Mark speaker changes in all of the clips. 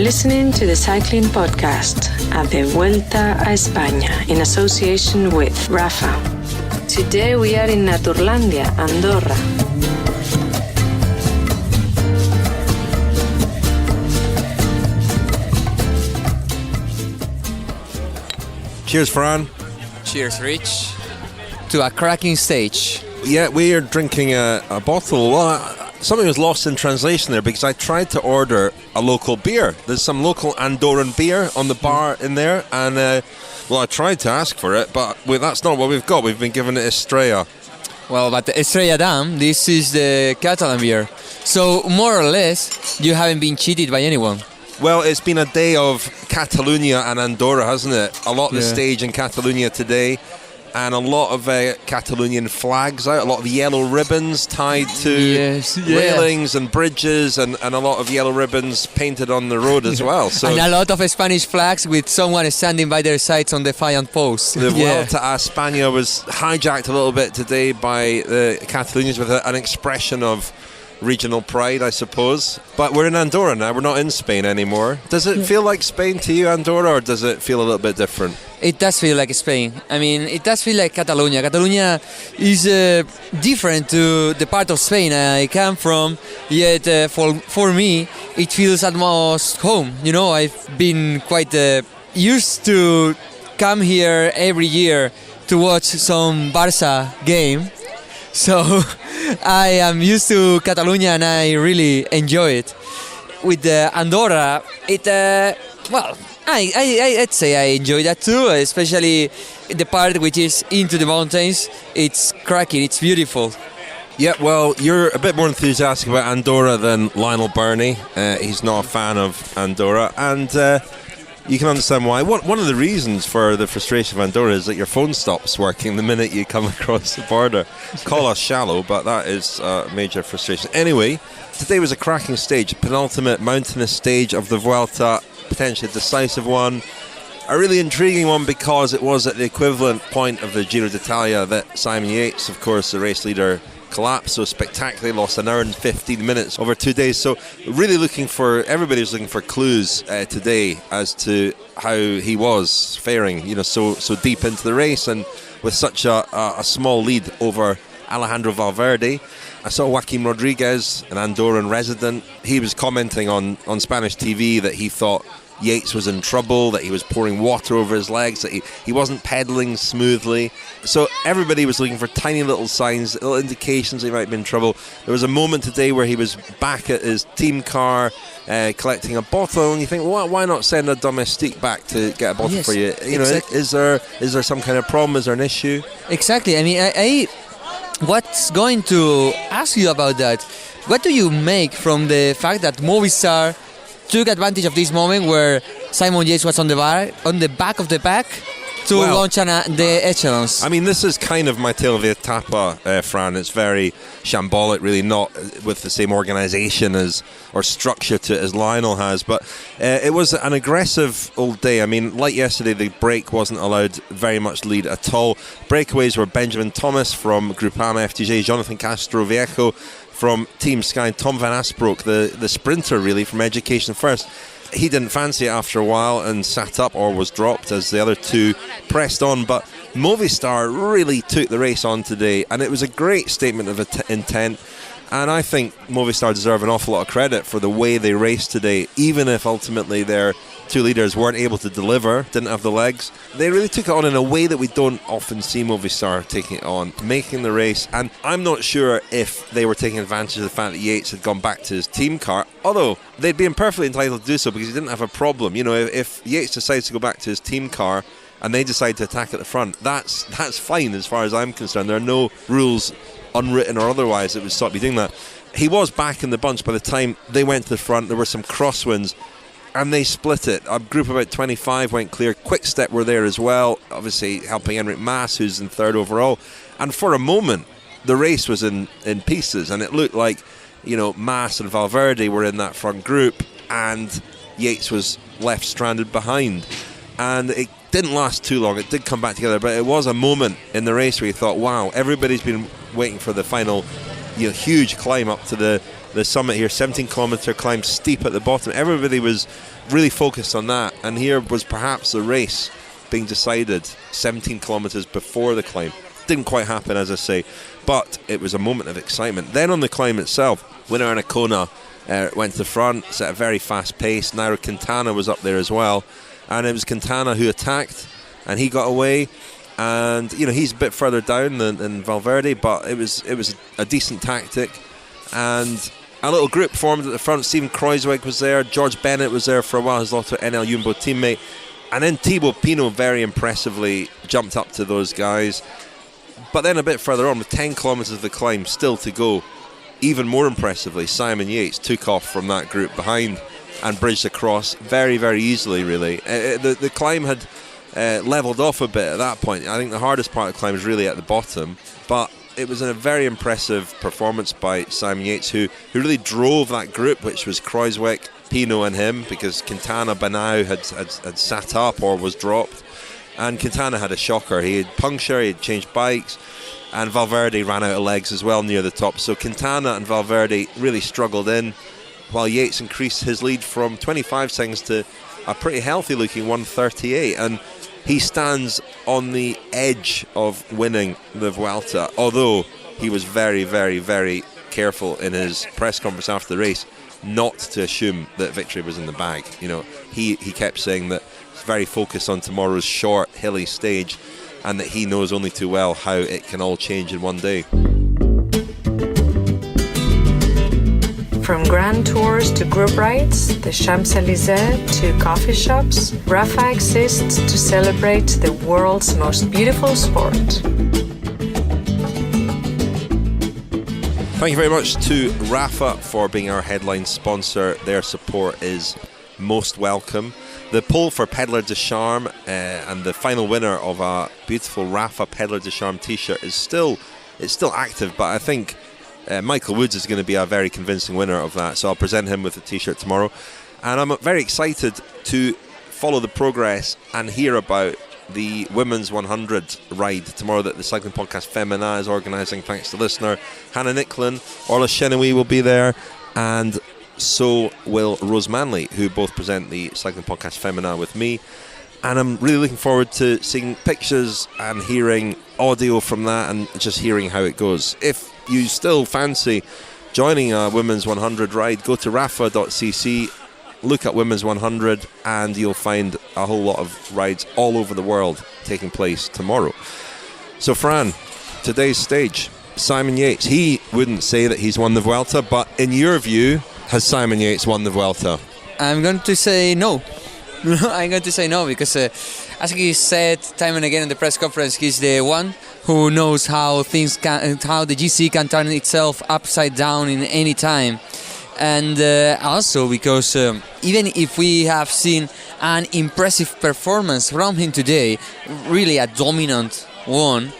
Speaker 1: listening to the cycling podcast at the Vuelta a España in association with Rafa. Today we are in Naturlandia, Andorra.
Speaker 2: Cheers, Fran.
Speaker 3: Cheers, Rich. To a cracking stage.
Speaker 2: Yeah, we are drinking a bottle. Well, something was lost in translation there because I tried to order a local beer. There's some local Andorran beer on the bar in there, and I tried to ask for it, but that's not what we've got. We've been given it Estrella.
Speaker 3: Well, but Estrella Damm, this is the Catalan beer. So, more or less, you haven't been cheated by anyone.
Speaker 2: Well, it's been a day of Catalonia and Andorra, hasn't it? A lot of the stage in Catalonia today, and a lot of Catalonian flags out, a lot of yellow ribbons tied to railings and bridges, and a lot of yellow ribbons painted on the road as well. So,
Speaker 3: and a lot of Spanish flags with someone standing by their sides on the defiant post.
Speaker 2: The Vuelta a España was hijacked a little bit today by the Catalonians with an expression of regional pride, I suppose. But we're in Andorra now, we're not in Spain anymore. Does it feel like Spain to you, Andorra, or does it feel a little bit different?
Speaker 3: It does feel like Spain. I mean, it does feel like Catalonia. Catalonia is different to the part of Spain I come from, yet for me, it feels almost home. You know, I've been quite used to come here every year to watch some Barça game. So I am used to Catalonia and I really enjoy it. With Andorra, I'd say I enjoy that too, especially the part which is into the mountains. It's cracking, it's beautiful.
Speaker 2: Yeah, well, you're a bit more enthusiastic about Andorra than Lionel Burney. He's not a fan of Andorra, and you can understand why. One of the reasons for the frustration of Andorra is that your phone stops working the minute you come across the border. Call us shallow, but that is a major frustration. Anyway, today was a cracking stage, penultimate mountainous stage of the Vuelta, potentially a decisive one. A really intriguing one because it was at the equivalent point of the Giro d'Italia that Simon Yates, of course, the race leader, collapsed so spectacularly, lost an hour and 15 minutes over 2 days. So really everybody was looking for clues today as to how he was faring, so deep into the race and with such a small lead over Alejandro Valverde. I saw Joaquim Rodriguez, an Andorran resident. He was commenting on Spanish TV that he thought Yates was in trouble, that he was pouring water over his legs, that he wasn't pedaling smoothly. So everybody was looking for tiny little signs, little indications he might be in trouble. There was a moment today where he was back at his team car collecting a bottle, and you think, well, why not send a domestique back to get a bottle for you?
Speaker 3: Exactly.
Speaker 2: Is there some kind of problem? Is there an issue?
Speaker 3: Exactly. I mean, I what's going to ask you about that? What do you make from the fact that Movistar took advantage of this moment where Simon Yates was on the back of the pack to launch the echelons?
Speaker 2: I mean, this is kind of my tale of the etapa, Fran. It's very shambolic, really, not with the same organisation or structure to it as Lionel has. But it was an aggressive old day. I mean, like yesterday, the break wasn't allowed very much lead at all. Breakaways were Benjamin Thomas from Groupama FDJ, Jonathan Castroviejo from Team Sky, Tom van Asbroek, the sprinter really from Education First. He didn't fancy it after a while and sat up or was dropped as the other two pressed on, but Movistar really took the race on today, and it was a great statement of intent, and I think Movistar deserve an awful lot of credit for the way they raced today, even if ultimately their two leaders weren't able to deliver, didn't have the legs. They really took it on in a way that we don't often see Movistar taking it on, making the race. And I'm not sure if they were taking advantage of the fact that Yates had gone back to his team car, although they'd been perfectly entitled to do so because he didn't have a problem. If Yates decides to go back to his team car and they decide to attack at the front, that's fine as far as I'm concerned. There are no rules, unwritten or otherwise, that would stop you doing that. He was back in the bunch by the time they went to the front. There were some crosswinds, and they split it. A group of about 25 went clear. Quick Step were there as well, obviously helping Enric Mas, who's in third overall. And for a moment, the race was in pieces, and it looked like, Mas and Valverde were in that front group, and Yates was left stranded behind. And it didn't last too long. It did come back together, but it was a moment in the race where you thought, wow, everybody's been waiting for the final, huge climb up to the summit here. 17-kilometre climb, steep at the bottom. Everybody was really focused on that. And here was perhaps the race being decided 17 kilometres before the climb. Didn't quite happen, as I say, but it was a moment of excitement. Then on the climb itself, winner Anacona went to the front, set a very fast pace. Nairo Quintana was up there as well, and it was Quintana who attacked, and he got away. And he's a bit further down than Valverde, but it was a decent tactic. And a little group formed at the front. Steven Kruijswijk was there, George Bennett was there for a while, his Lotto NL Jumbo teammate, and then Thibaut Pinot very impressively jumped up to those guys. But then a bit further on, with 10 kilometres of the climb still to go, even more impressively, Simon Yates took off from that group behind and bridged across very, very easily, really. The climb had levelled off a bit at that point. I think the hardest part of the climb was really at the bottom, but it was a very impressive performance by Simon Yates, who really drove that group, which was Kruijswijk, Pinot and him, because Quintana by now had sat up or was dropped. And Quintana had a shocker. He had puncture, he had changed bikes, and Valverde ran out of legs as well near the top. So Quintana and Valverde really struggled in, while Yates increased his lead from 25 seconds to a pretty healthy looking 1:38. And he stands on the edge of winning the Vuelta, although he was very, very, very careful in his press conference after the race not to assume that victory was in the bag. He kept saying that he's very focused on tomorrow's short, hilly stage, and that he knows only too well how it can all change in one day.
Speaker 1: From grand tours to group rides, the Champs-Élysées to coffee shops, Rafa exists to celebrate the world's most beautiful sport.
Speaker 2: Thank you very much to Rafa for being our headline sponsor. Their support is most welcome. The poll for Pedler de Charme and the final winner of a beautiful Rafa Pedler de Charme t-shirt is still active, but I think Michael Woods is going to be a very convincing winner of that, so I'll present him with the t-shirt tomorrow. And I'm very excited to follow the progress and hear about the Women's 100 ride tomorrow that the Cycling Podcast Femina is organising, thanks to listener Hannah Nicklin. Orla Chenoweth will be there, and so will Rose Manley, who both present the Cycling Podcast Femina with me. And I'm really looking forward to seeing pictures and hearing audio from that and just hearing how it goes. If you still fancy joining a Women's 100 ride, go to rafa.cc, look at Women's 100, and you'll find a whole lot of rides all over the world taking place tomorrow. So Fran, today's stage, Simon Yates. He wouldn't say that he's won the Vuelta, but in your view, has Simon Yates won the Vuelta?
Speaker 3: I'm going to say no. I'm going to say no, because as he said time and again in the press conference, he's the one who knows how the GC can turn itself upside down in any time. And also because even if we have seen an impressive performance from him today, really a dominant one,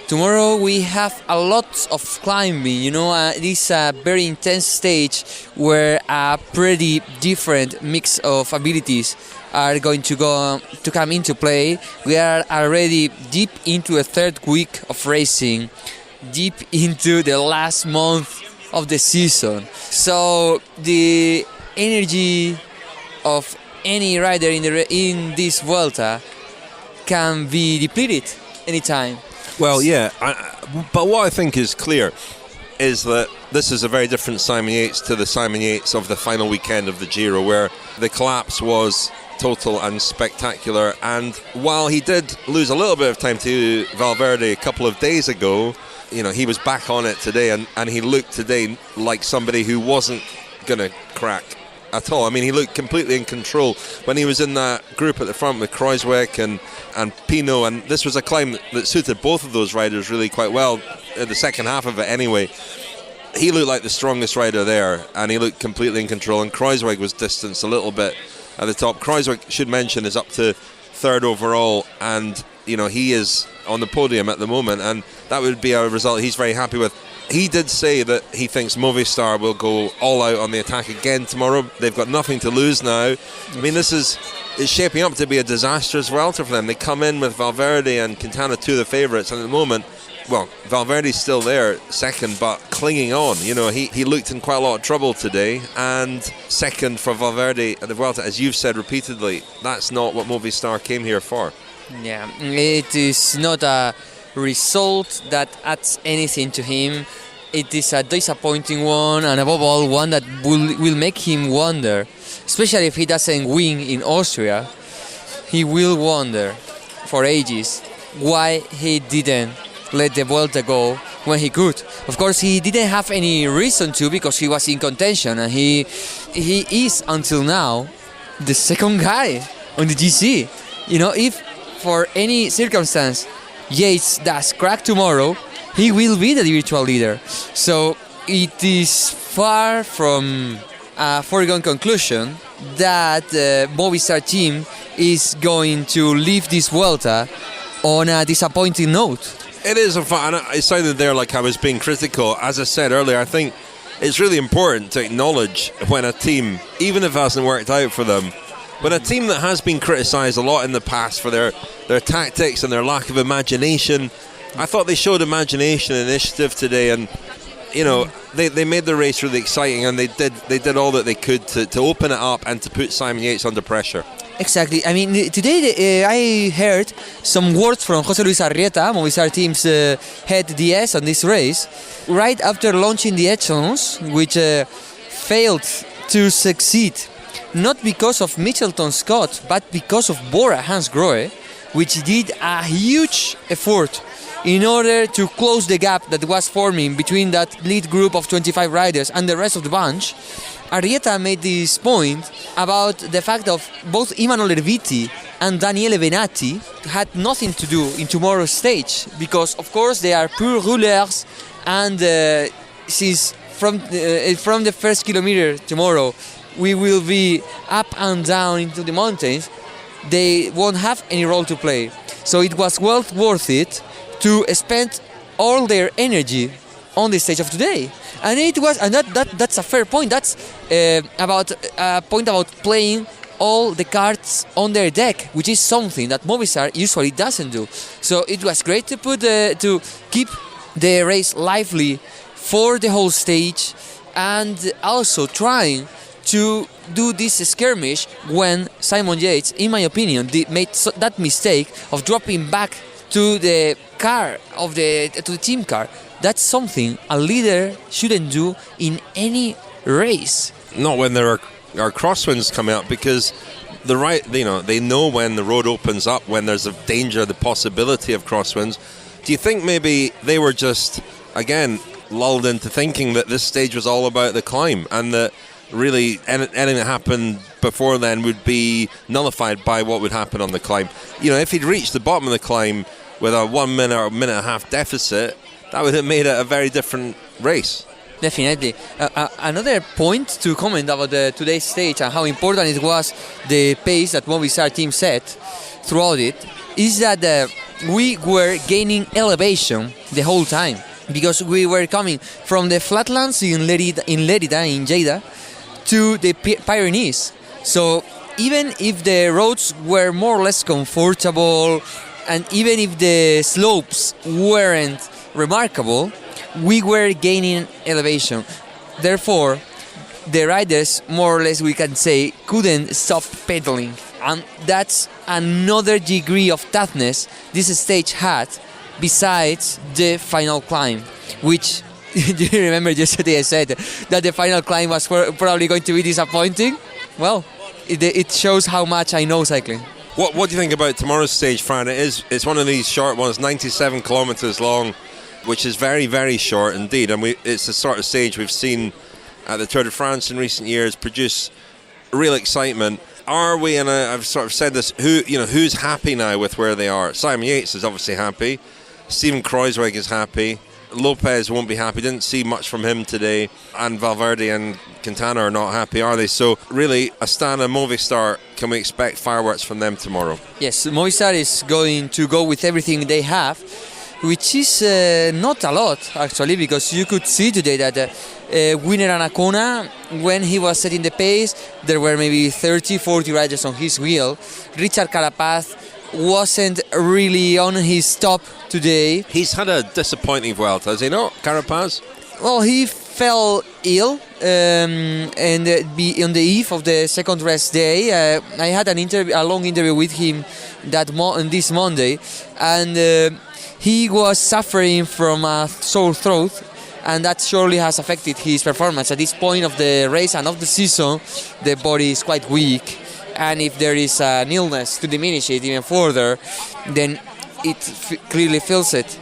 Speaker 3: tomorrow we have a lot of climbing. This very intense stage where a pretty different mix of abilities are going to come into play. We are already deep into a third week of racing, deep into the last month of the season. So the energy of any rider in this Vuelta can be depleted anytime.
Speaker 2: Well, yeah, but what I think is clear is that this is a very different Simon Yates to the Simon Yates of the final weekend of the Giro, where the collapse was total and spectacular. And while he did lose a little bit of time to Valverde a couple of days ago, he was back on it today, and he looked today like somebody who wasn't going to crack at all. I mean, he looked completely in control when he was in that group at the front with Kruijswijk and Pinot, and this was a climb that suited both of those riders really quite well, in the second half of it anyway. He looked like the strongest rider there, and he looked completely in control, and Kruijswijk was distanced a little bit at the top. Kruijswijk, should mention, is up to third overall, and he is on the podium at the moment, and that would be a result he's very happy with. He did say that he thinks Movistar will go all out on the attack again tomorrow. They've got nothing to lose now. I mean, it's shaping up to be a disastrous Vuelta for them. They come in with Valverde and Quintana, two of the favourites, and at the moment well, Valverde's still there, second, but clinging on. You know, he looked in quite a lot of trouble today, and second for Valverde at the Vuelta, as you've said repeatedly, that's not what Movistar came here for.
Speaker 3: Yeah, it is not a result that adds anything to him. It is a disappointing one, and above all, one that will make him wonder, especially if he doesn't win in Austria. He will wonder for ages why he didn't let the Vuelta go when he could. Of course, he didn't have any reason to, because he was in contention, and he is until now the second guy on the GC. You know, if for any circumstance Yates does crack tomorrow, he will be the virtual leader. So it is far from a foregone conclusion that the Movistar team is going to leave this Vuelta on a disappointing note.
Speaker 2: It is a fun. It sounded there like I was being critical. As I said earlier, I think it's really important to acknowledge when a team, even if it hasn't worked out for them, when a team that has been criticised a lot in the past for their tactics and their lack of imagination, I thought they showed imagination and initiative today, and you know, they made the race really exciting, and they did all that they could to open it up and to put Simon Yates under pressure.
Speaker 3: Exactly. I mean, today I heard some words from José Luis Arrieta, Movistar team's head DS on this race, right after launching the echelons, which failed to succeed, not because of Mitchelton-Scott, but because of Bora Hansgrohe, which did a huge effort in order to close the gap that was forming between that lead group of 25 riders and the rest of the bunch. Arrieta made this point about the fact of both Imanol Erviti and Daniele Venati had nothing to do in tomorrow's stage, because of course they are pure rouleurs, and since from the first kilometer tomorrow we will be up and down into the mountains, they won't have any role to play. So it was well worth it to spend all their energy on the stage of today. And it was, and that's a fair point. That's about a point about playing all the cards on their deck, which is something that Movistar usually doesn't do. So it was great to to keep the race lively for the whole stage, and also trying to do this skirmish when Simon Yates, in my opinion, made that mistake of dropping back to the car to the team car. That's something a leader shouldn't do in any race.
Speaker 2: Not when there are crosswinds coming up, because they know when the road opens up, when there's a danger, the possibility of crosswinds. Do you think maybe they were just, again, lulled into thinking that this stage was all about the climb, and that really anything that happened before then would be nullified by what would happen on the climb? You know, if he'd reached the bottom of the climb with a 1 minute or minute and a half deficit, that would have made it a very different race.
Speaker 3: Definitely. Another point to comment about today's stage and how important it was, the pace that Movistar team set throughout it, is that we were gaining elevation the whole time, because we were coming from the flatlands in Lleida, in Lleida, to the Pyrenees. So even if the roads were more or less comfortable, and even if the slopes weren't remarkable, we were gaining elevation. Therefore, the riders, more or less we can say, couldn't stop pedaling. And that's another degree of toughness this stage had, besides the final climb, which, do you remember yesterday I said that the final climb was probably going to be disappointing? Well, it shows how much I know cycling.
Speaker 2: What do you think about tomorrow's stage, Fran? It's one of these short ones, 97 kilometres long, which is very, very short indeed. And it's the sort of stage we've seen at the Tour de France in recent years produce real excitement. Are we, and I've sort of said this, who's happy now with where they are? Simon Yates is obviously happy. Steven Kruijswijk is happy. Lopez won't be happy. Didn't see much from him today. And Valverde and Quintana are not happy, are they? So really, Astana, Movistar, can we expect fireworks from them tomorrow?
Speaker 3: Yes, Movistar is going to go with everything they have, which is not a lot, actually, because you could see today that Winner Anacona, when he was setting the pace, there were maybe 30, 40 riders on his wheel. Richard Carapaz wasn't really on his top today.
Speaker 2: He's had a disappointing Vuelta, has he not, Carapaz?
Speaker 3: Well, he fell ill and be on the eve of the second rest day. I had a long interview with him this Monday, and he was suffering from a sore throat, and that surely has affected his performance. At this point of the race and of the season, the body is quite weak, and if there is an illness to diminish it even further, then it clearly feels it.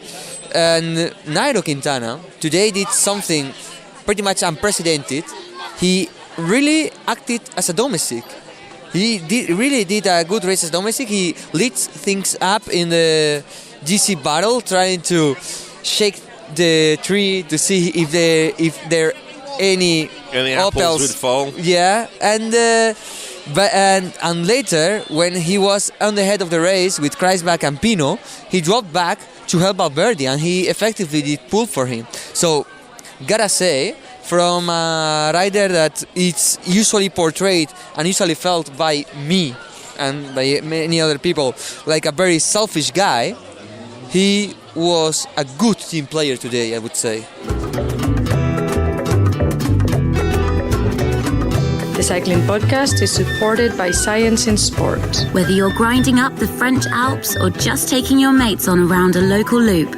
Speaker 3: And Nairo Quintana today did something pretty much unprecedented. He really acted as a domestic. He really did a good race as domestic. He lit things up in the GC battle, trying to shake the tree to see if there any
Speaker 2: apples would fall.
Speaker 3: Yeah, and later, when he was on the head of the race with Kreisbach and Pino, he dropped back to help Valverde, and he effectively did pull for him. So, gotta say, from a rider that it's usually portrayed and usually felt by me and by many other people like a very selfish guy, he was a good team player today, I would say.
Speaker 1: The Cycling Podcast is supported by Science in Sport.
Speaker 4: Whether you're grinding up the French Alps or just taking your mates on around a local loop,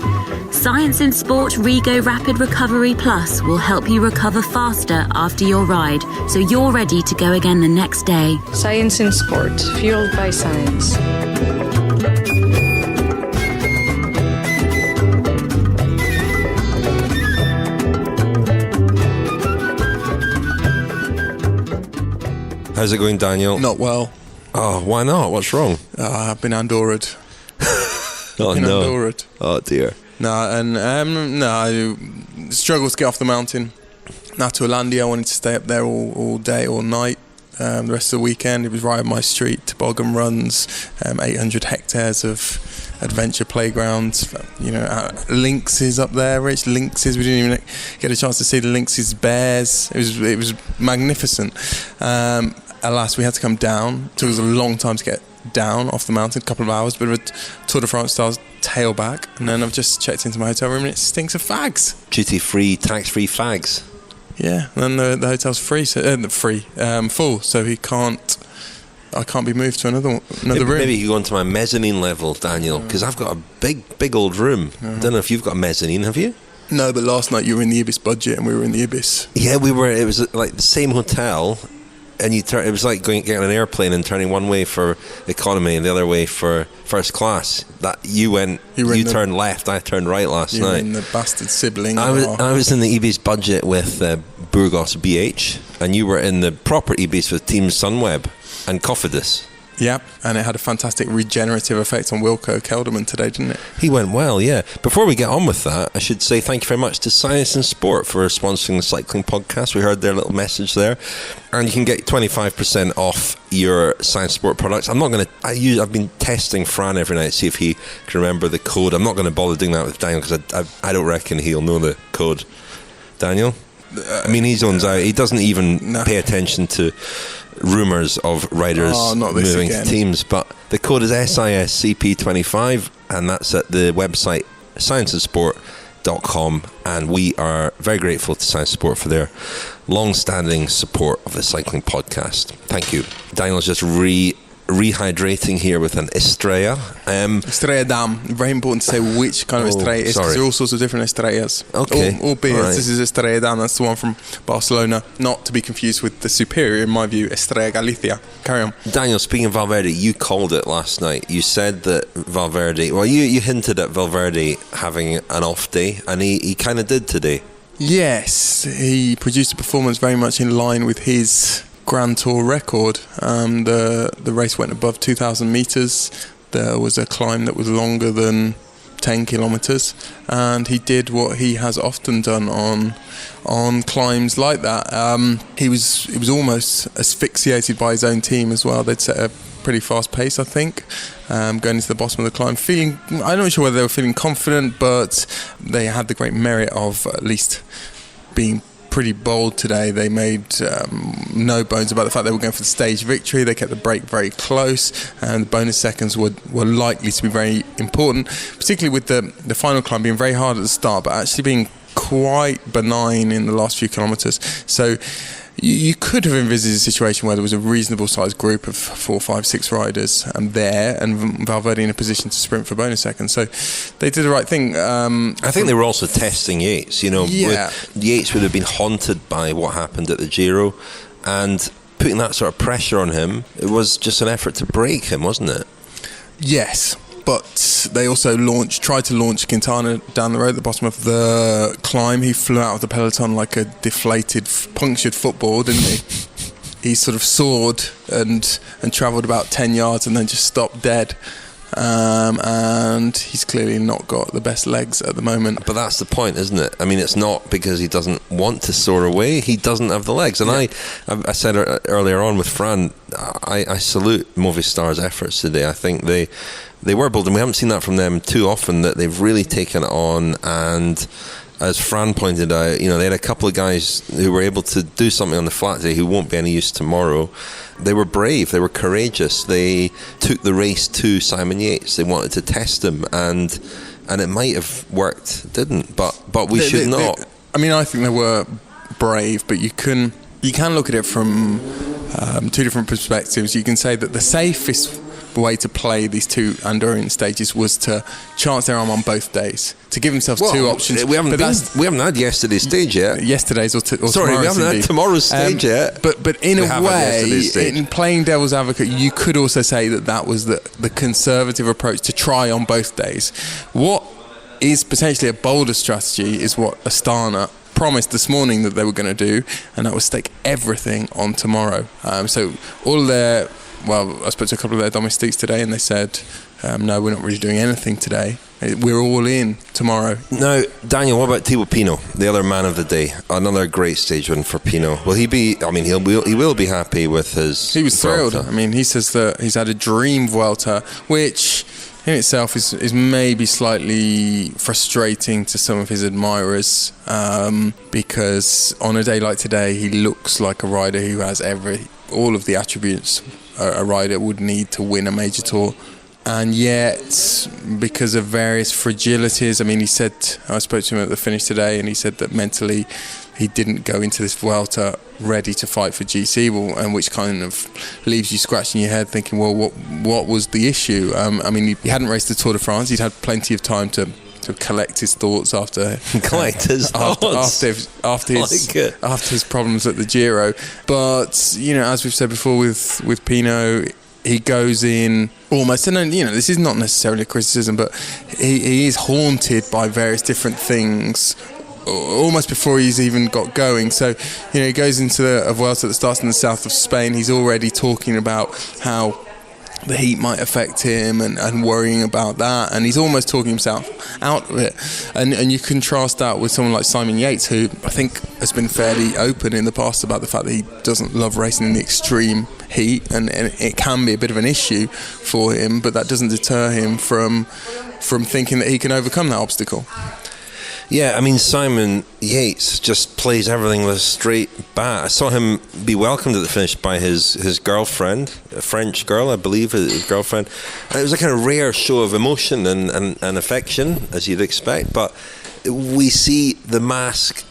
Speaker 4: Science in Sport Rego Rapid Recovery Plus will help you recover faster after your ride, so you're ready to go again the next day.
Speaker 1: Science in Sport, fueled by science.
Speaker 2: How's it going, Daniel?
Speaker 5: Not well.
Speaker 2: Oh, why not? What's wrong?
Speaker 5: I've been Andorra'd.
Speaker 2: Oh, no.
Speaker 5: Andorra'd.
Speaker 2: Oh, dear.
Speaker 5: I struggled to get off the mountain. Natualandia, I wanted to stay up there all day, all night. The rest of the weekend, it was right on my street. Toboggan runs, 800 hectares of adventure playgrounds. Lynxes up there, rich lynxes. We didn't even get a chance to see the lynxes' bears. It was magnificent. Alas, we had to come down. It took us a long time to get down off the mountain, a couple of hours, but a Tour de France style tailback. And then I've just checked into my hotel room and it stinks of fags.
Speaker 2: Duty-free, tax-free fags.
Speaker 5: Yeah, and then the hotel's full, so I can't be moved to another room.
Speaker 2: Maybe you go onto my mezzanine level, Daniel, because I've got a big old room. I don't know if you've got a mezzanine, have you?
Speaker 5: No, but last night you were in the Ibis budget and we were in the Ibis.
Speaker 2: Yeah, we were. It was like the same hotel, and it was like getting on an airplane and turning one way for economy and the other way for first class. That you turned left, I turned right last night.
Speaker 5: You were in the bastard sibling.
Speaker 2: I was in the Ibis budget with Burgos BH, and you were in the proper Ibis with Team Sunweb and Cofidis.
Speaker 5: Yep, and it had a fantastic regenerative effect on Wilco Kelderman today, didn't it?
Speaker 2: He went well, yeah. Before we get on with that, I should say thank you very much to Science and Sport for sponsoring the Cycling Podcast. We heard their little message there. And you can get 25% off your Science Sport products. I've been testing Fran every night to see if he can remember the code. I'm not going to bother doing that with Daniel because I don't reckon he'll know the code. Daniel? He zones out. He doesn't even pay attention to rumours of riders moving to teams, but the code is SISCP25, and that's at the website scienceandsport.com, and we are very grateful to Science Sport for their long-standing support of the Cycling Podcast. Thank you. Daniel's just rehydrating here with an Estrella.
Speaker 5: Estrella Damm. Very important to say which kind of Estrella it is, because there are all sorts of different Estrellas.
Speaker 2: Okay.
Speaker 5: All beers.
Speaker 2: Right.
Speaker 5: This is Estrella Damm. That's the one from Barcelona. Not to be confused with the superior, in my view, Estrella Galicia. Carry on.
Speaker 2: Daniel, speaking of Valverde, you called it last night. You said that Valverde... Well, you hinted at Valverde having an off day, and he kind of did today.
Speaker 5: Yes. He produced a performance very much in line with his Grand Tour record. The race went above 2,000 metres. There was a climb that was longer than 10 kilometres, and he did what he has often done on climbs like that. He was almost asphyxiated by his own team as well. They'd set a pretty fast pace, I think, going into the bottom of the climb. I'm not sure whether they were feeling confident, but they had the great merit of at least being pretty bold today. They made no bones about the fact they were going for the stage victory. They kept the break very close, and the bonus seconds were likely to be very important, particularly with the final climb being very hard at the start, but actually being quite benign in the last few kilometres. So you could have envisaged a situation where there was a reasonable sized group of 4, 5, 6 riders there, and Valverde in a position to sprint for bonus seconds. So they did the right thing.
Speaker 2: I think they were also testing Yates. Yates would have been haunted by what happened at the Giro, and putting that sort of pressure on him, it was just an effort to break him, wasn't it?
Speaker 5: Yes. But they also tried to launch Quintana down the road at the bottom of the climb. He flew out of the peloton like a deflated, punctured football, didn't he? He sort of soared and travelled about 10 yards and then just stopped dead. And he's clearly not got the best legs at the moment.
Speaker 2: But that's the point, isn't it? I mean, it's not because he doesn't want to soar away. He doesn't have the legs. And I said earlier on with Fran, I salute Movistar's efforts today. I think they were bold, and we haven't seen that from them too often, that they've really taken it on. And as Fran pointed out, they had a couple of guys who were able to do something on the flat today who won't be any use tomorrow. They were brave, they were courageous, they took the race to Simon Yates. They wanted to test him, and it might have worked. It didn't, but we should not.
Speaker 5: I think they were brave, but you can look at it from two different perspectives. You can say that the safest way to play these two Andorran stages was to chance their arm on both days, to give themselves two options.
Speaker 2: We haven't had yesterday's stage yet.
Speaker 5: Yesterday's or tomorrow's.
Speaker 2: Sorry, we haven't had tomorrow's stage yet.
Speaker 5: But in a way, in playing devil's advocate, you could also say that was the conservative approach to try on both days. What is potentially a bolder strategy is what Astana promised this morning that they were going to do, and that was stake everything on tomorrow. So all of their... Well, I spoke to a couple of their domestiques today, and they said, no, we're not really doing anything today. We're all in tomorrow.
Speaker 2: Now, Daniel, what about Thibaut Pinot, the other man of the day? Another great stage win for Pinot. Will he be... he will be happy with his...
Speaker 5: He was thrilled. He says that he's had a dream Vuelta, which in itself is maybe slightly frustrating to some of his admirers, because on a day like today, he looks like a rider who has all of the attributes a rider would need to win a major tour, and yet because of various fragilities, he said, I spoke to him at the finish today, and he said that mentally he didn't go into this Vuelta ready to fight for GC, and which kind of leaves you scratching your head thinking, well, what was the issue? He hadn't raced the Tour de France. He'd had plenty of time to collect his thoughts after his problems at the Giro. But as we've said before with Pinot, he goes in almost, and this is not necessarily a criticism, but he is haunted by various different things almost before he's even got going. So he goes into a Vuelta that starts in the south of Spain. He's already talking about how the heat might affect him and worrying about that, and he's almost talking himself out of it. And you contrast that with someone like Simon Yates, who I think has been fairly open in the past about the fact that he doesn't love racing in the extreme heat, and it can be a bit of an issue for him, but that doesn't deter him from thinking that he can overcome that obstacle.
Speaker 2: Yeah, Simon Yates just plays everything with a straight bat. I saw him be welcomed at the finish by his girlfriend, a French girl, I believe, his girlfriend. And it was a kind of rare show of emotion and affection, as you'd expect. But we see the mask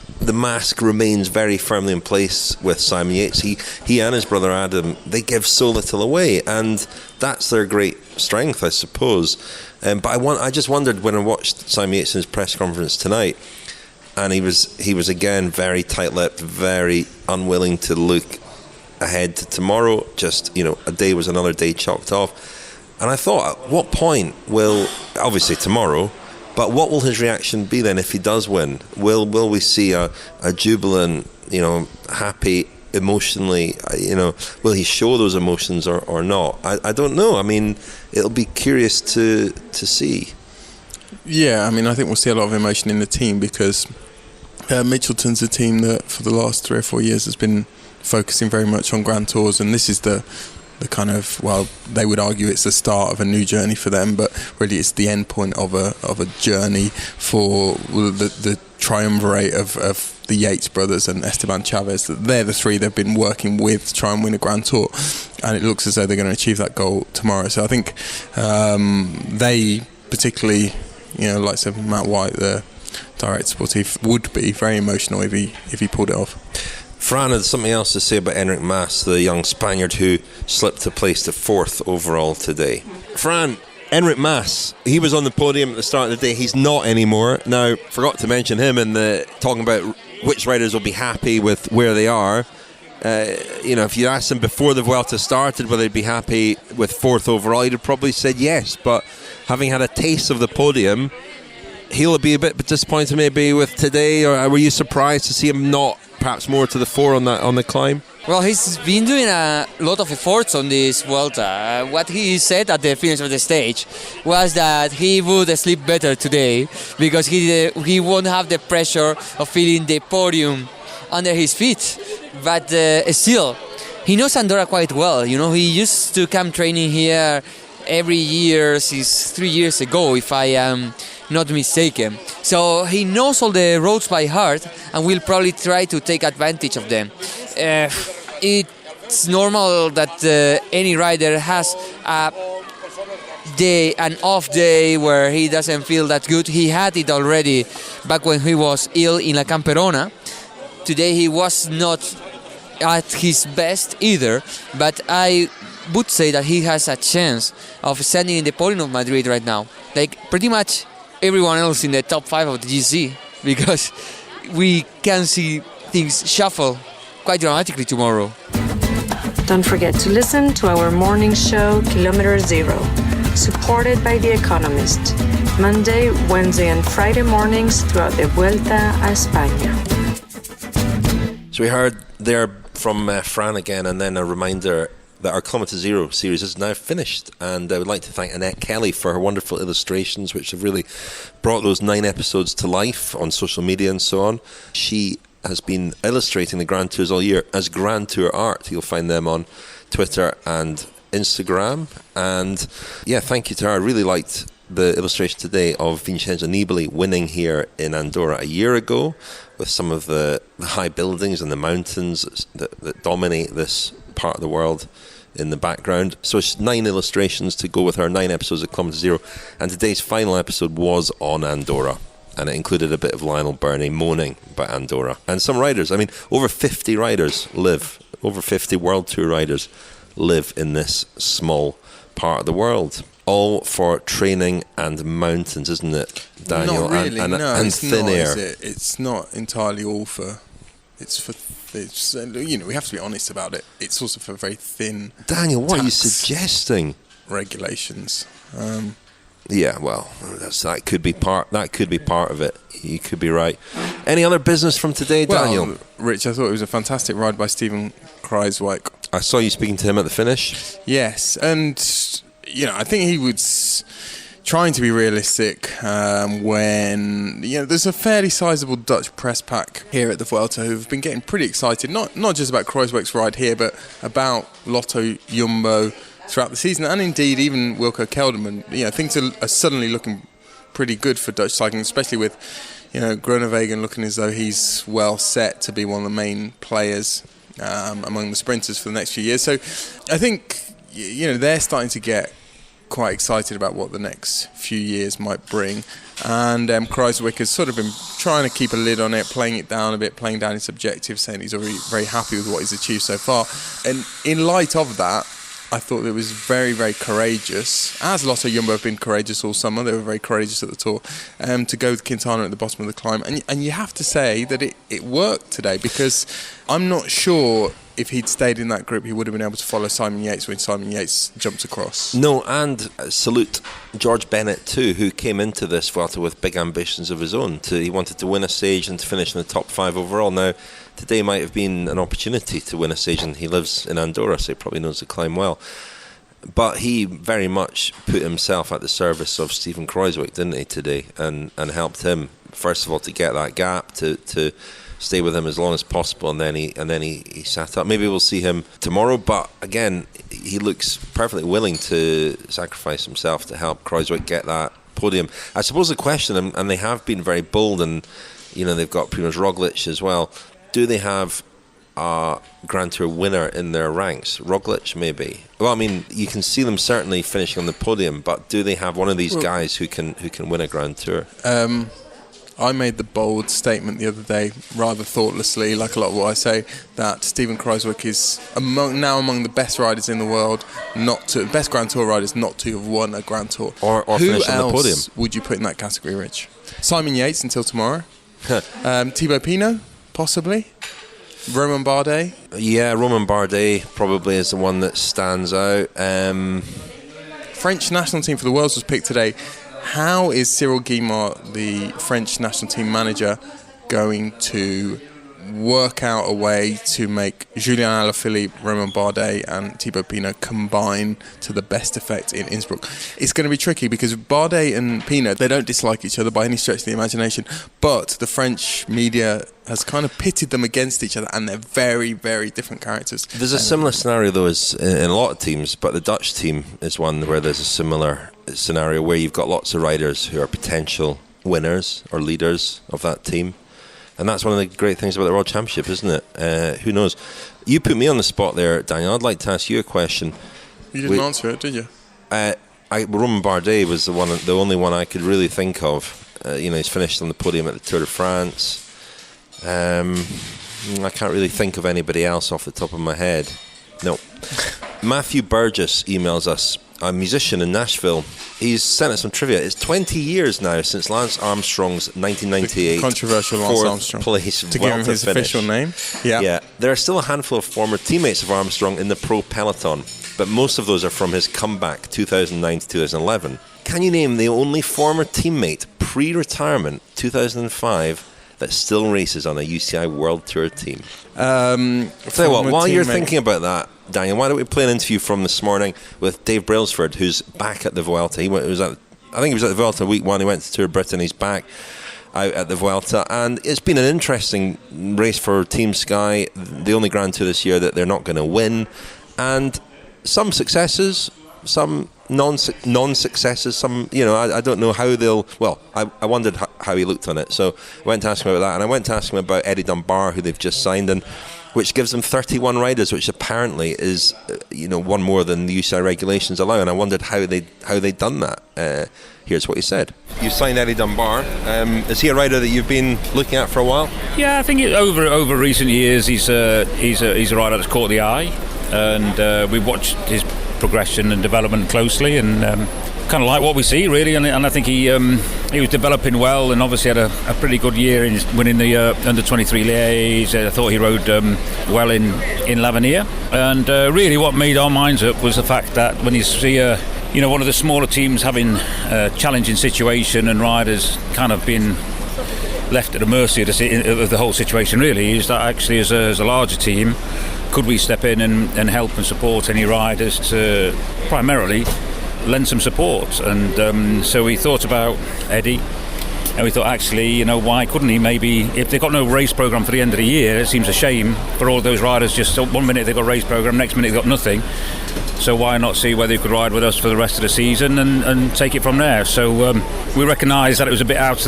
Speaker 2: remains very firmly in place with Simon Yates. He and his brother Adam, they give so little away, and that's their great strength, I suppose. But I just wondered when I watched Simon Yates in his press conference tonight, and he was again very tight-lipped, very unwilling to look ahead to tomorrow. Just a day was another day chalked off, and I thought, at what point will, obviously tomorrow, but what will his reaction be then if he does win? Will we see a jubilant, happy, emotionally, will he show those emotions or not? I don't know. It'll be curious to see.
Speaker 5: Yeah, I think we'll see a lot of emotion in the team, because Mitchelton's a team that for the last 3 or 4 years has been focusing very much on Grand Tours, and this is the kind of, well, they would argue it's the start of a new journey for them, but really it's the end point of a journey for the triumvirate of the Yates brothers and Esteban Chavez, that they're the three they've been working with to try and win a Grand Tour, and it looks as though they're going to achieve that goal tomorrow. So I think they particularly, like said Matt White, the director sportif, would be very emotional if he pulled it off.
Speaker 2: Fran had something else to say about Enric Mas, the young Spaniard who slipped to place to 4th overall today. Fran, Enric Mas, he was on the podium at the start of the day. He's not anymore. Now, forgot to mention him in the talking about which riders will be happy with where they are. If you asked him before the Vuelta started whether they'd be happy with 4th overall, he'd have probably said yes. But having had a taste of the podium, he'll be a bit disappointed maybe with today. Or were you surprised to see him not perhaps more to the fore on the climb?
Speaker 3: Well, he's been doing a lot of efforts on this Vuelta. What he said at the finish of the stage was that he would sleep better today because he won't have the pressure of feeling the podium under his feet. But still, he knows Andorra quite well. He used to come training here every year since 3 years ago, if I am not mistaken. So he knows all the roads by heart and will probably try to take advantage of them. It's normal that any rider has an off day where he doesn't feel that good. He had it already back when he was ill in La Camperona. Today he was not at his best either, but I would say that he has a chance of standing in the podium of Madrid right now, like pretty much everyone else in the top 5 of the GC, because we can see things shuffle quite dramatically tomorrow.
Speaker 1: Don't forget to listen to our morning show, Kilometer Zero, supported by The Economist, Monday, Wednesday and Friday mornings throughout the Vuelta a España.
Speaker 2: So we heard there from Fran again, and then a reminder that our Kilometer Zero series is now finished, and I would like to thank Annette Kelly for her wonderful illustrations, which have really brought those 9 episodes to life on social media and so on. She has been illustrating the Grand Tours all year as Grand Tour Art. You'll find them on Twitter and Instagram. And yeah, thank you to her. I really liked the illustration today of Vincenzo Nibali winning here in Andorra a year ago, with some of the high buildings and the mountains that dominate this part of the world in the background. So it's 9 illustrations to go with our 9 episodes of Kilometer Zero, and today's final episode was on Andorra, and it included a bit of Lionel Birney moaning about Andorra and some riders. I mean, over 50 World Tour riders live in this small part of the world, all for training and mountains, isn't it, Daniel?
Speaker 5: Not really,
Speaker 2: and thin air.
Speaker 5: It's not entirely all for. We have to be honest about it. It's also for very thin.
Speaker 2: Daniel, what are you suggesting?
Speaker 5: Regulations.
Speaker 2: Yeah, well, that could be part of it. You could be right. Any other business from today, Daniel?
Speaker 5: Well, Rich, I thought it was a fantastic ride by Stephen Kruijswijk.
Speaker 2: I saw you speaking to him at the finish.
Speaker 5: Yes, and I think he was trying to be realistic when there's a fairly sizable Dutch press pack here at the Vuelta who've been getting pretty excited, not just about Kruijswijk's ride here, but about Lotto Jumbo throughout the season, and indeed even Wilco Kelderman. Things are suddenly looking pretty good for Dutch cycling, especially with Groenewegen looking as though he's well set to be one of the main players among the sprinters for the next few years. So I think they're starting to get quite excited about what the next few years might bring, and Kruijswijk has sort of been trying to keep a lid on it, playing it down a bit, playing down his objectives, saying he's already very happy with what he's achieved so far. And in light of that, I thought it was very, very courageous, as Lotto Jumbo have been courageous all summer. They were very courageous at the Tour, to go with Quintana at the bottom of the climb. And you have to say that it worked today, because I'm not sure if he'd stayed in that group, he would have been able to follow Simon Yates when Simon Yates jumped across. No,
Speaker 2: and salute George Bennett too, who came into this Vuelta with big ambitions of his own. He wanted to win a stage and to finish in the top 5 overall. Now, today might have been an opportunity to win a stage, and he lives in Andorra, so he probably knows the climb well. But he very much put himself at the service of Stephen Kruijswijk, didn't he, today, and helped him, first of all, to get that gap, to stay with him as long as possible, and then he sat up. Maybe we'll see him tomorrow, but again, he looks perfectly willing to sacrifice himself to help Kruijswijk get that podium. I suppose the question, and they have been very bold and they've got Primož Roglic as well. Do they have a Grand Tour winner in their ranks? Roglic, maybe. Well, I mean, you can see them certainly finishing on the podium, but do they have one of these guys who can win a Grand Tour?
Speaker 5: I made the bold statement the other day, rather thoughtlessly, like a lot of what I say, that Steven Kruijswijk is among the best riders in the world, best Grand Tour riders not to have won a Grand Tour.
Speaker 2: Or finish on the podium. Who else
Speaker 5: would you put in that category, Rich? Simon Yates until tomorrow. Thibaut Pinot, possibly. Romain Bardet.
Speaker 2: Yeah, Romain Bardet probably is the one that stands out.
Speaker 5: French national team for the Worlds was picked today. How is Cyril Guimard, the French national team manager, going to work out a way to make Julien Alaphilippe, Romain Bardet and Thibaut Pinot combine to the best effect in Innsbruck? It's going to be tricky because Bardet and Pinot, they don't dislike each other by any stretch of the imagination, but the French media has kind of pitted them against each other, and they're very, very different characters.
Speaker 2: There's a similar scenario though as in a lot of teams, but the Dutch team is one where there's a similar scenario where you've got lots of riders who are potential winners or leaders of that team. And that's one of the great things about the World Championship, isn't it? Who knows? You put me on the spot there, Daniel. I'd like to ask you a question.
Speaker 5: You didn't answer it, did you?
Speaker 2: Romain Bardet was the only one I could really think of. He's finished on the podium at the Tour de France. I can't really think of anybody else off the top of my head. No. Matthew Burgess emails us, a musician in Nashville. He's sent us some trivia. It's 20 years now since Lance Armstrong's 1998
Speaker 5: controversial Lance Armstrong
Speaker 2: place
Speaker 5: to give him his
Speaker 2: finish.
Speaker 5: Official name. Yeah.
Speaker 2: There are still a handful of former teammates of Armstrong in the pro peloton, but most of those are from his comeback 2009 to 2011. Can you name the only former teammate pre-retirement 2005 that still races on a UCI World Tour team?
Speaker 5: Tell
Speaker 2: you what, while you're thinking about that, Daniel, why don't we play an interview from this morning with Dave Brailsford, who's back at the Vuelta. I think he was at the Vuelta week 1. He went to Tour of Britain. He's back out at the Vuelta, and it's been an interesting race for Team Sky. The only Grand Tour this year that they're not going to win, and some successes, some non-successes, some, I don't know how they'll... Well, I wondered how he looked on it, so I went to ask him about that, and I went to ask him about Eddie Dunbar, who they've just signed, and which gives them 31 riders, which apparently is, one more than the UCI regulations allow, and I wondered how they'd done that. Here's what he said. You signed Eddie Dunbar. Is he a rider that you've been looking at for a while?
Speaker 6: Yeah, I think over recent years he's a rider that's caught the eye, and we've watched his progression and development closely, and kind of like what we see really, and I think he was developing well, and obviously had a pretty good year in winning the under-23 Liège. I thought he rode well in L'Avenir, and really what made our minds up was the fact that when you see one of the smaller teams having a challenging situation and riders kind of being left at the mercy of the whole situation, really, is that actually as a larger team, could we step in and help and support any riders to primarily lend some support? And so we thought about Eddie, and we thought, actually, why couldn't he maybe, if they've got no race programme for the end of the year, it seems a shame for all those riders. Just 1 minute they've got a race programme, next minute they've got nothing. So why not see whether he could ride with us for the rest of the season and take it from there? So we recognised that it was a bit out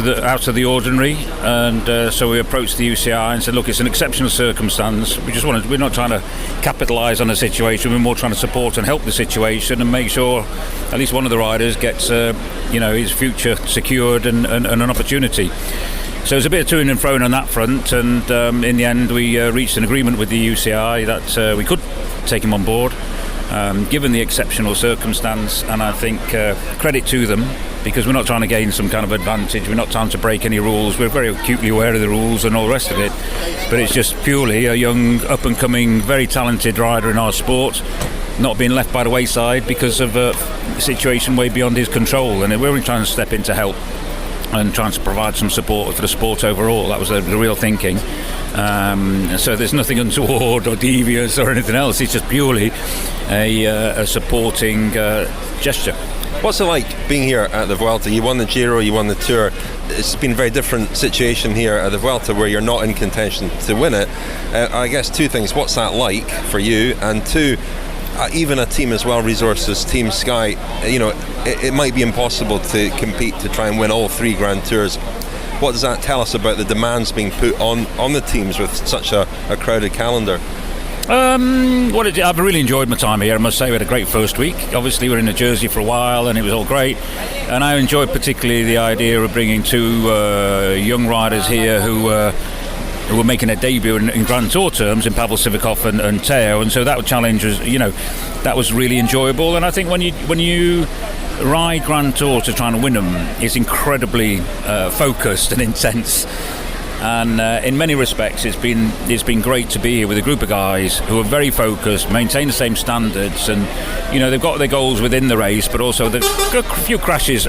Speaker 6: of the ordinary, and so we approached the UCI and said, look, it's an exceptional circumstance. We're not trying to capitalise on the situation. We're more trying to support and help the situation and make sure at least one of the riders gets his future secured and an opportunity. So it's a bit of to and fro on that front, and in the end we reached an agreement with the UCI that we could take him on board. Given the exceptional circumstance, and I think credit to them, because we're not trying to gain some kind of advantage, we're not trying to break any rules, we're very acutely aware of the rules and all the rest of it, but it's just purely a young, up-and-coming, very talented rider in our sport not being left by the wayside because of a situation way beyond his control, and we're only trying to step in to help and trying to provide some support for the sport overall. That was the real thinking. So there's nothing untoward or devious or anything else. It's just purely a supporting gesture.
Speaker 2: What's it like being here at the Vuelta? You won the Giro, you won the Tour. It's been a very different situation here at the Vuelta where you're not in contention to win it. I guess two things. What's that like for you? And two, even a team as well resourced as Team Sky, it might be impossible to compete to try and win all 3 Grand Tours. what does that tell us about the demands being put on the teams with such a crowded calendar?
Speaker 6: I've really enjoyed my time here. I must say, we had a great first week. Obviously, we were in New Jersey for a while, and it was all great. And I enjoyed particularly the idea of bringing two young riders here who were making their debut in Grand Tour terms, in Pavel Sivakov and Teo. And so that challenge was, that was really enjoyable. And I think when you ride Grand Tour to try and win them, it's incredibly focused and intense. And in many respects, it's been great to be here with a group of guys who are very focused, maintain the same standards, and they've got their goals within the race, but also a few crashes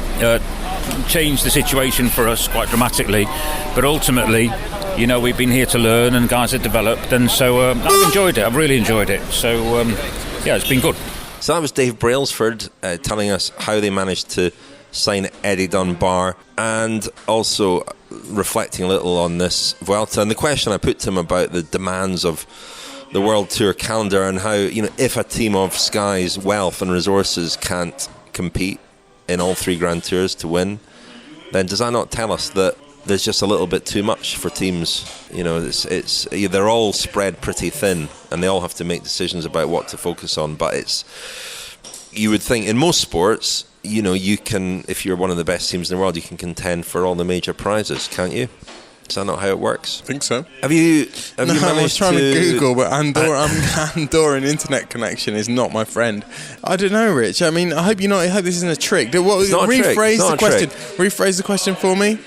Speaker 6: changed the situation for us quite dramatically. But ultimately, we've been here to learn, and guys have developed, and so I've enjoyed it. I've really enjoyed it. So it's been good.
Speaker 2: So that was Dave Brailsford telling us how they managed to sign Eddie Dunbar, and also reflecting a little on this Vuelta and the question I put to him about the demands of the World Tour calendar, and how if a team of Sky's wealth and resources can't compete in all three Grand Tours to win, then does that not tell us that there's just a little bit too much for teams? They're all spread pretty thin, and they all have to make decisions about what to focus on. But you would think in most sports, you can, if you're one of the best teams in the world, you can contend for all the major prizes, can't you? Is that not how it works?
Speaker 5: I think so.
Speaker 2: Have you
Speaker 5: I was trying to Google, but Andorran internet connection is not my friend. I don't know, Rich. I mean, I hope this isn't a trick. Rephrase the question. Rephrase the question for me,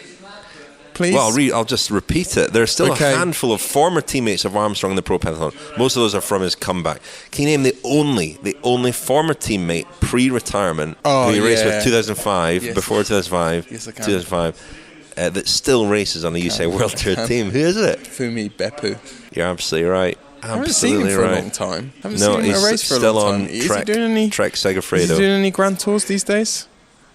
Speaker 5: please. Well,
Speaker 2: I'll just repeat it. There's still a handful of former teammates of Armstrong in the Pro Peloton. Most of those are from his comeback. Can you name the only former teammate pre-retirement who he raced with 2005, before 2005,
Speaker 5: yes, I can.
Speaker 2: 2005, that still races on the UCI World Tour team? Who is it?
Speaker 5: Fumi Beppu.
Speaker 2: You're absolutely right.
Speaker 5: I haven't seen him for a long time.
Speaker 2: He's still on Trek Segafredo.
Speaker 5: Is he doing any Grand Tours these days?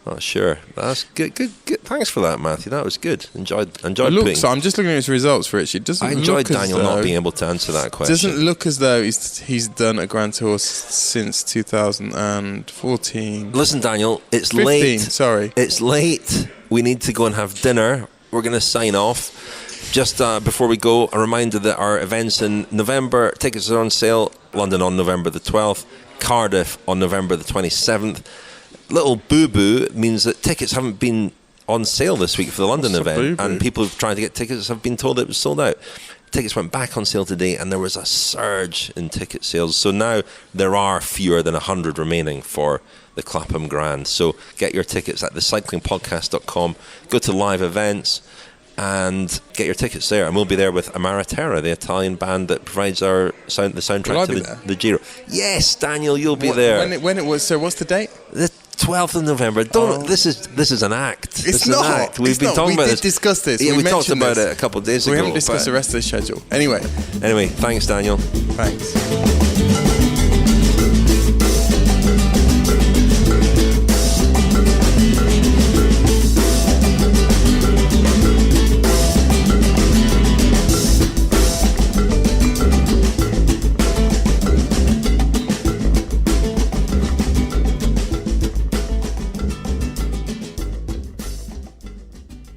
Speaker 2: Not sure. That's good. Thanks for that, Matthew. That was good. Enjoyed.
Speaker 5: I'm just looking at his results for it.
Speaker 2: I enjoyed Daniel not being able to answer that question.
Speaker 5: It doesn't look as though he's done a Grand Tour since 2014.
Speaker 2: Listen, Daniel, it's
Speaker 5: 15,
Speaker 2: late.
Speaker 5: Sorry.
Speaker 2: It's late. We need to go and have dinner. We're going to sign off. Just before we go, a reminder that our events in November, tickets are on sale. London on November the 12th. Cardiff on November the 27th. Little boo-boo means that tickets haven't been on sale this week for the London event, and people who've tried to get tickets have been told it was sold out. Tickets went back on sale today, and there was a surge in ticket sales. So now there are fewer than 100 remaining for the Clapham Grand. So get your tickets at thecyclingpodcast.com. Go to live events and get your tickets there, and we'll be there with Amaratera, the Italian band that provides the soundtrack to the Giro. Yes, Daniel, you'll be there.
Speaker 5: When it was, so what's the date?
Speaker 2: The 12th of November. This is an act.
Speaker 5: It's not.
Speaker 2: An act. We've been talking about this.
Speaker 5: We did discuss this.
Speaker 2: Yeah, we talked about it a couple of days ago.
Speaker 5: We haven't discussed the rest of the schedule. Anyway,
Speaker 2: thanks, Daniel.
Speaker 5: Thanks.